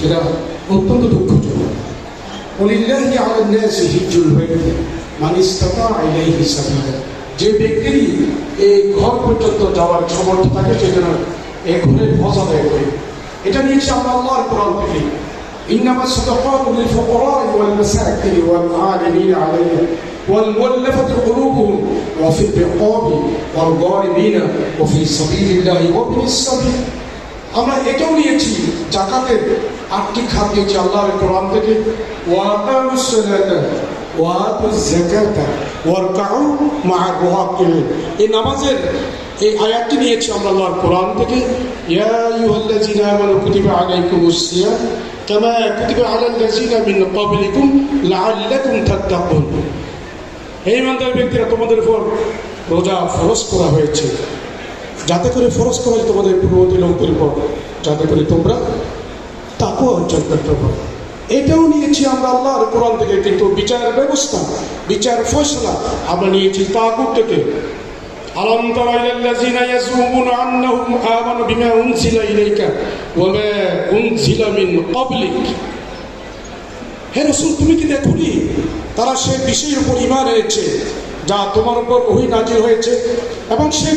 যেটা অত্যন্ত দুঃখজনক। ওয়ালিল্লাহি আলান নাসি হিজ্জুল বাইতি মান ইসতাতা ইলাইহি সাবিলা। যে ব্যক্তির এই ঘর পর্যন্ত যাওয়ার সামর্থ্য থাকে সে যেন এই ঘরের হজ আদায় করে। এটা নিয়েছি আমরা আল্লাহর কোরআন থেকে। ইন্নামা সাদাকাতু লিল ফুকারা'i ওয়াল মাসাকিনি ওয়াল আমিলিনা আলাইহা ওয়াল মুআল্লাফাতি কুলুবুহুম ওয়া ফির রিকাবি ওয়াল গারিমিনা ওয়া ফি সাবিলিল্লাহি ওয়া বিনিস সাবিল। আমরা এটাও নিয়েছি যাকাতের 8টি খাত দিয়েছি আল্লাহর কোরআন থেকে। ওয়া আকামুস সালাতা ওয়া আতুজ যাকাতা ওয়ারকাউ মা'আর রাকিঈন। এই নামাজের এই আয়াতটি নিয়েছি আমরা আল্লাহর কোরআন থেকে। ইয়া আইয়ুহাল্লাযীনা আমানু কুতিবা আলাইকুমুস সিয়াম কামা কুতিবা আলাল্লাযীনা মিন ক্বাবলিকুম লাআল্লাকুম তাত্তাকুন। হে ঈমানদার ব্যক্তিরা, তোমাদের উপর রোজা ফরজ করা হয়েছে, যাতে করে ফরজ করা হয়েছে তোমাদের পূর্ববর্তী লোকদের উপর, যাতে করে তোমরা তাকওয়া অর্জন করতে পারো। এটাও নিয়েছি আমরা আল্লাহর কোরআন থেকে। কিন্তু বিচার ব্যবস্থা, বিচার ফয়সালা আমরা নিয়েছি তাগুত থেকে। আলাম তারা ইলাল্লাযীনা ইয়াজুমুনা আন্নাহুম আমানু বিমা উনজিলা ইলাইকা ওয়া মা উনজিলা মিন ক্বাবলিক। হে রাসূল, তুমি কি দেখোনি তারা সেই বিষয়ের উপর ঈমান এনেছে যা তোমার উপর ওহী নাযিল হয়েছে এবং সেই